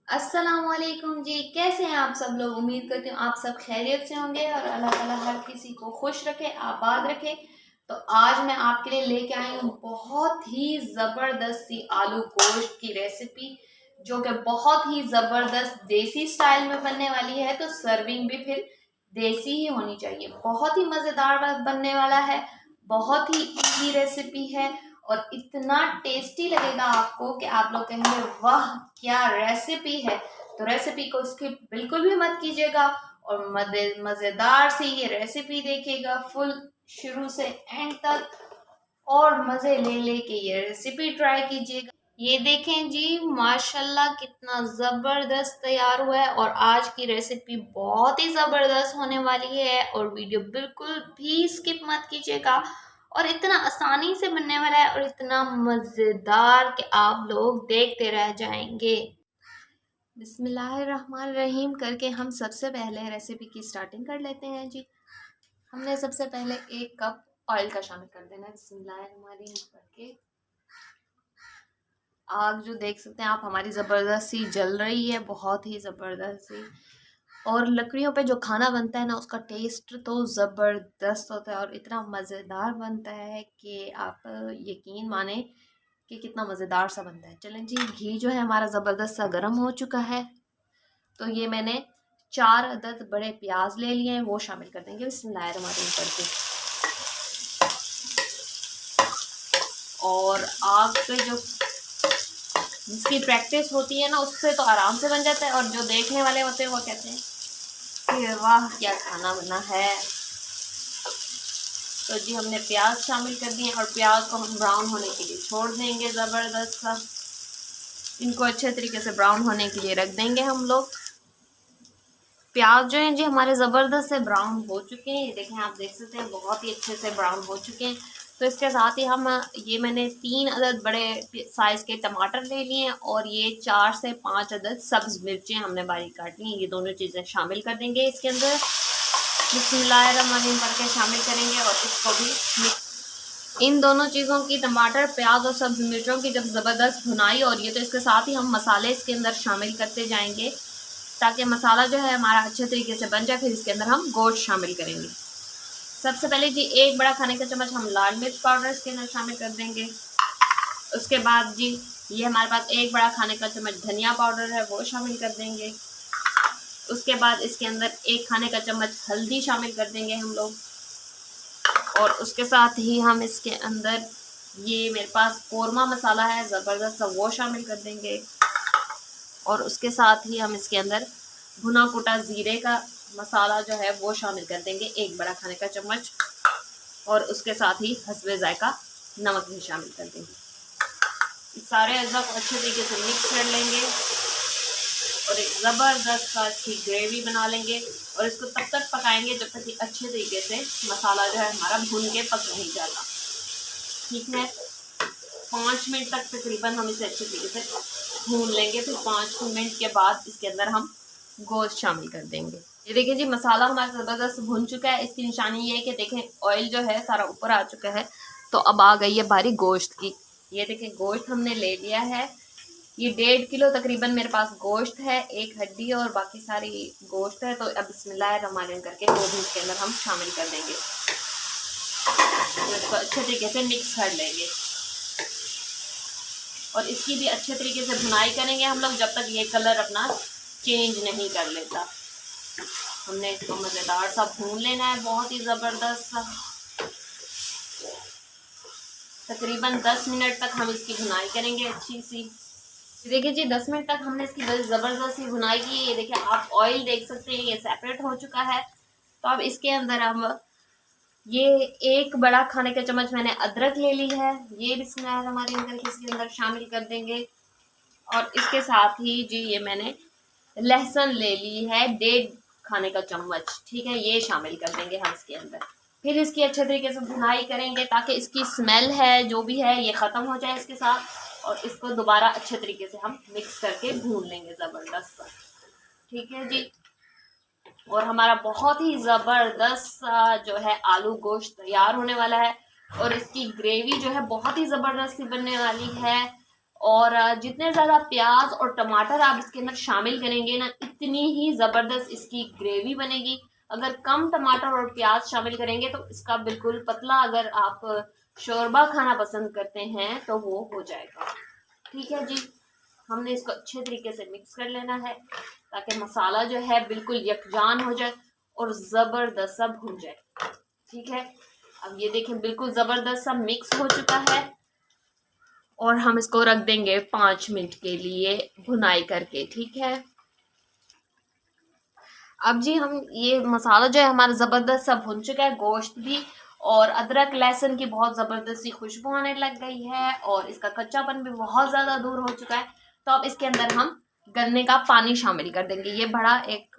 अस्सलामुअलैकुम जी। कैसे हैं आप सब लोग? उम्मीद करती हूँ आप सब खैरियत से होंगे और अल्लाह ताला हर किसी को खुश रखे, आबाद रखे। तो आज मैं आपके लिए लेके आई हूँ बहुत ही ज़बरदस्त सी आलू गोश्त की रेसिपी, जो कि बहुत ही ज़बरदस्त देसी स्टाइल में बनने वाली है। तो सर्विंग भी फिर देसी ही होनी चाहिए। बहुत ही मज़ेदार बनने वाला है, बहुत ही इजी रेसिपी है और इतना टेस्टी लगेगा आपको कि आप लोग कहेंगे वाह क्या रेसिपी है। तो रेसिपी को स्किप बिल्कुल भी मत कीजिएगा और मजेदार सी ये रेसिपी देखिएगा फुल शुरू से एंड तक और मजे ले लेके ये रेसिपी ट्राई कीजिएगा। ये देखें जी, माशाल्लाह कितना जबरदस्त तैयार हुआ है और आज की रेसिपी बहुत ही जबरदस्त होने वाली है और वीडियो बिल्कुल भी स्किप मत कीजिएगा। और इतना आसानी से बनने वाला है और इतना मजेदार कि आप लोग देखते रह जाएंगे। बिस्मिल्लाहिर्रहमानिर्रहीम करके हम सबसे पहले रेसिपी की स्टार्टिंग कर लेते हैं जी। हमने सबसे पहले 1 कप ऑयल का शामिल कर देना है। बिस्मिल्लाहिर्रहमानिर्रहीम करके आग जो देख सकते हैं आप हमारी ज़बरदस्त सी जल रही है, बहुत ही ज़बरदस्त सी। और लकड़ियों पे जो खाना बनता है ना, उसका टेस्ट तो ज़बरदस्त होता है और इतना मज़ेदार बनता है कि आप यकीन माने कि कितना मज़ेदार सा बनता है। चलें जी, घी जो है हमारा ज़बरदस्त सा गर्म हो चुका है। तो ये मैंने 4 अदद बड़े प्याज ले लिए हैं, वो शामिल कर देंगे बिस्मिल्लाहिर्रहमानिर्रहीम करके। और आग पे जो जिसकी प्रैक्टिस होती है ना, उससे तो आराम से बन जाता है और जो देखने वाले होते हैं वो कहते हैं कि वाह क्या खाना बना है। तो जी हमने प्याज शामिल कर दिए और प्याज को हम ब्राउन होने के लिए छोड़ देंगे ज़बरदस्त सा। इनको अच्छे तरीके से ब्राउन होने के लिए रख देंगे हम लोग। प्याज जो है जी हमारे ज़बरदस्त से ब्राउन हो चुके हैं, ये देखें आप देख सकते हैं बहुत ही अच्छे से ब्राउन हो चुके हैं। तो इसके साथ ही ये मैंने 3 अदद बड़े साइज़ के टमाटर ले लिए हैं और ये 4 से 5 अदद सब्ज़ मिर्चें हमने बारीक काटी हैं। ये दोनों चीज़ें शामिल कर देंगे इसके अंदर। बिस्मिल्लाहिर्रहमानिर्रहीम करके शामिल करेंगे और इसको भी मिक्स। इन दोनों चीज़ों की टमाटर प्याज और सब्ज़ मिर्चों की जब ज़बरदस्त भुनाई हो रही है तो इसके साथ ही हम मसाले इसके अंदर शामिल करते जाएंगे ताकि मसाला जो है हमारा अच्छे तरीके से बन जाए। फिर इसके अंदर हम गोश्त शामिल करेंगे। सबसे पहले जी 1 बड़ा खाने का चम्मच हम लाल मिर्च पाउडर इसके अंदर शामिल कर देंगे। उसके बाद जी ये हमारे पास 1 बड़ा खाने का चम्मच धनिया पाउडर है, वो शामिल कर देंगे। उसके बाद इसके अंदर 1 खाने का चम्मच हल्दी शामिल कर देंगे हम लोग। और उसके साथ ही हम इसके अंदर ये मेरे पास कोरमा मसाला है ज़बरदस्त, वो शामिल कर देंगे। और उसके साथ ही हम इसके अंदर भुना कुटा ज़ीरे का मसाला जो है वो शामिल कर देंगे 1 बड़ा खाने का चम्मच। और उसके साथ ही हस्बे जायका नमक भी शामिल कर देंगे। सारे अज़ा को अच्छे तरीके से मिक्स कर लेंगे और एक ज़बरदस्त सा इसकी ग्रेवी बना लेंगे और इसको तब तक पकाएंगे जब तक कि अच्छे तरीके से मसाला जो है हमारा भुन के पक नहीं जाता। ठीक है, 5 मिनट तक तकरीबन हम इसे अच्छे तरीके से भून लेंगे। फिर 5 मिनट के बाद इसके अंदर हम गोश्त शामिल कर देंगे। ये देखिए जी मसाला हमारा ज़बरदस्त भुन चुका है। इसकी निशानी ये है कि देखें ऑयल जो है सारा ऊपर आ चुका है। तो अब आ गई है बारी गोश्त की। ये देखें गोश्त हमने ले लिया है। ये 1.5 किलो तकरीबन मेरे पास गोश्त है, 1 हड्डी और बाकी सारी गोश्त है। तो अब बिस्मिल्लाहिर्रहमानिर्रहीम करके वो भी इसके अंदर हम शामिल कर देंगे। तो इसको अच्छे तरीके से मिक्स कर लेंगे और इसकी भी अच्छे तरीके से भुनाई करेंगे हम लोग जब तक ये कलर अपना चेंज नहीं कर लेता। हमने इसको मज़ेदार सा भून लेना है, बहुत ही ज़बरदस्त सा। तकरीबन 10 मिनट तक हम इसकी भुनाई करेंगे अच्छी सी। देखिए जी 10 मिनट तक हमने इसकी ज़बरदस्त सी भुनाई की। ये देखिए आप ऑयल देख सकते हैं ये सेपरेट हो चुका है। तो अब इसके अंदर हम ये 1 बड़ा खाने का चम्मच मैंने अदरक ले ली है, ये बिस्मिल्लाहिर्रहमानिर्रहीम करके इसके अंदर शामिल कर देंगे। और इसके साथ ही जी ये मैंने लहसुन ले ली है 1.5 खाने का चम्मच, ठीक है, ये शामिल कर देंगे हम इसके अंदर। फिर इसकी अच्छे तरीके से भुनाई करेंगे ताकि इसकी स्मेल है जो भी है ये ख़त्म हो जाए इसके साथ। और इसको दोबारा अच्छे तरीके से हम मिक्स करके भून लेंगे ज़बरदस्त, ठीक है जी। और हमारा बहुत ही ज़बरदस्त जो है आलू गोश्त तैयार होने वाला है और इसकी ग्रेवी जो है बहुत ही ज़बरदस्त बनने वाली है और जितने ज़्यादा प्याज और टमाटर आप इसके अंदर शामिल करेंगे ना, इतनी ही ज़बरदस्त इसकी ग्रेवी बनेगी। अगर कम टमाटर और प्याज शामिल करेंगे तो इसका बिल्कुल पतला, अगर आप शोरबा खाना पसंद करते हैं तो वो हो जाएगा। ठीक है जी, हमने इसको अच्छे तरीके से मिक्स कर लेना है ताकि मसाला जो है बिल्कुल यकजान हो जाए और ज़बरदस्त सा भुन जाए। ठीक है, अब ये देखें बिल्कुल ज़बरदस्त सा मिक्स हो चुका है और हम इसको रख देंगे 5 मिनट के लिए भुनाई करके। ठीक है, अब जी हम ये मसाला जो है हमारा ज़बरदस्त सा भुन चुका है, गोश्त भी और अदरक लहसुन की बहुत ज़बरदस्त सी खुशबू आने लग गई है और इसका कच्चापन भी बहुत ज़्यादा दूर हो चुका है। तो अब इसके अंदर हम गलने का पानी शामिल कर देंगे। ये बड़ा एक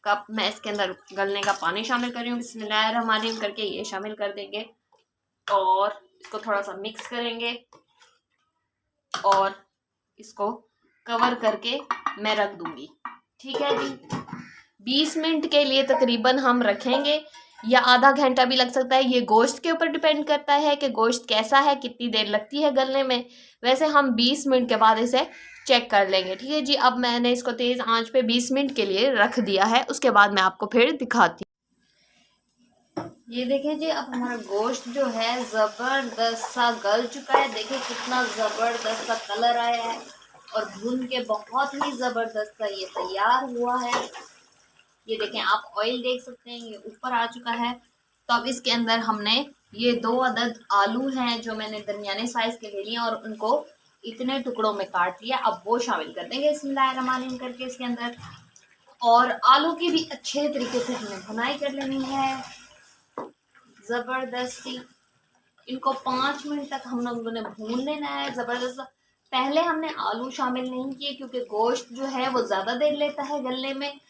कप मैं इसके अंदर गलने का पानी शामिल कर रही हूँ। बिस्मिल्लाहिर्रहमानिर्रहीम करके ये शामिल कर देंगे और इसको थोड़ा सा मिक्स करेंगे और इसको कवर करके मैं रख दूंगी। ठीक है जी, 20 मिनट के लिए तकरीबन हम रखेंगे या आधा घंटा भी लग सकता है। ये गोश्त के ऊपर डिपेंड करता है कि गोश्त कैसा है, कितनी देर लगती है गलने में। वैसे हम 20 मिनट के बाद इसे चेक कर लेंगे। ठीक है जी, अब मैंने इसको तेज़ आंच पे 20 मिनट के लिए रख दिया है, उसके बाद मैं आपको फिर दिखाती हूँ। ये देखें जी, अब हमारा गोश्त जो है ज़बरदस्त सा गल चुका है। देखिए कितना ज़बरदस्त सा कलर आया है और भून के बहुत ही ज़बरदस्त सा ये तैयार हुआ है। ये देखें आप ऑयल देख सकते हैं, ये ऊपर आ चुका है। तो अब इसके अंदर हमने ये 2 अदद आलू हैं जो मैंने दरमियाने साइज़ के ले लिए और उनको इतने टुकड़ों में काट लिया। अब वो शामिल कर देंगे बिस्मिल्लाहिर्रहमानिर्रहीम करके इसके अंदर। और आलू की भी अच्छे तरीके से हमें भुनाई कर लेनी है ज़बरदस्ती। इनको 5 मिनट तक हम लोगों ने भून लेना है ज़बरदस्त। पहले हमने आलू शामिल नहीं किए क्योंकि गोश्त जो है वो ज़्यादा देर लेता है गलने में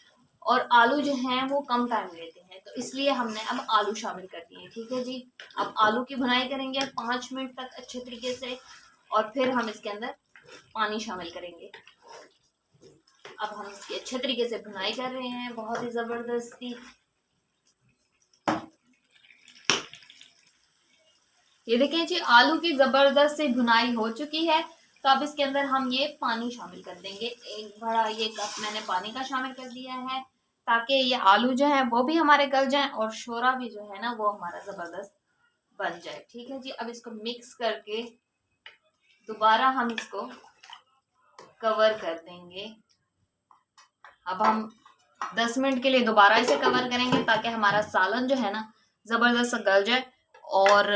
और आलू जो हैं वो कम टाइम लेते हैं, तो इसलिए हमने अब आलू शामिल कर दिए। ठीक है जी, अब आलू की भुनाई करेंगे 5 मिनट तक अच्छे तरीके से और फिर हम इसके अंदर पानी शामिल करेंगे। अब हम इसकी अच्छे तरीके से भुनाई कर रहे हैं बहुत ही ज़बरदस्ती। ये देखें जी, आलू की ज़बरदस्त सी भुनाई हो चुकी है। तो अब इसके अंदर हम ये पानी शामिल कर देंगे। एक बड़ा ये कप मैंने पानी का शामिल कर दिया है ताकि ये आलू जो है वो भी हमारे गल जाएं और शोरा भी जो है ना वो हमारा ज़बरदस्त बन जाए। ठीक है जी, अब इसको मिक्स करके दोबारा हम इसको कवर कर देंगे। अब हम 10 मिनट के लिए दोबारा इसे कवर करेंगे ताकि हमारा सालन जो है ना ज़बरदस्त गल जाए और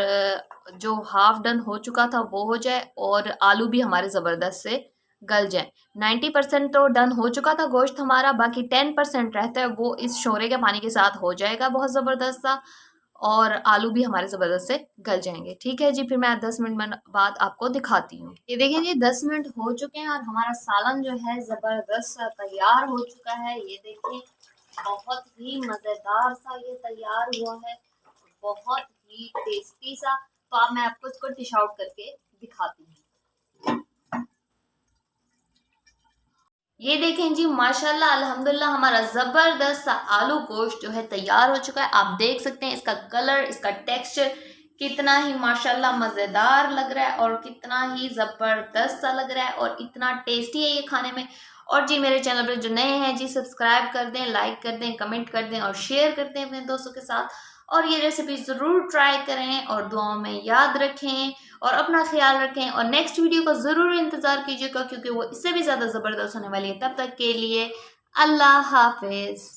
जो हाफ डन हो चुका था वो हो जाए और आलू भी हमारे ज़बरदस्त से गल जाए। 90% तो डन हो चुका था गोश्त हमारा, बाकी 10% रहता है वो इस शोरे के पानी के साथ हो जाएगा बहुत ज़बरदस्त सा और आलू भी हमारे ज़बरदस्त से गल जाएंगे। ठीक है जी, फिर मैं 10 मिनट बाद आपको दिखाती हूँ। ये देखिए जी, 10 मिनट हो चुके हैं और हमारा सालन जो है ज़बरदस्त सा तैयार हो चुका है। ये देखिए बहुत ही मज़ेदार सा ये तैयार हुआ है, बहुत ही टेस्टी सा। तो अब मैं आपको इसको डिश आउट करके दिखाती हूँ। ये देखें जी, माशाल्लाह अल्हम्दुलिल्लाह हमारा ज़बरदस्त सा आलू गोश्त जो है तैयार हो चुका है। आप देख सकते हैं इसका कलर, इसका टेक्सचर कितना ही माशाल्लाह मज़ेदार लग रहा है और कितना ही ज़बरदस्त सा लग रहा है और इतना टेस्टी है ये खाने में। और जी मेरे चैनल पर जो नए हैं जी सब्सक्राइब कर दें, लाइक कर दें, कमेंट कर दें और शेयर कर दें अपने दोस्तों के साथ। और ये रेसिपी ज़रूर ट्राई करें और दुआओं में याद रखें और अपना ख्याल रखें और नेक्स्ट वीडियो का ज़रूर इंतज़ार कीजिएगा क्योंकि वो इससे भी ज़्यादा ज़बरदस्त होने वाली है। तब तक के लिए अल्लाह हाफिज़।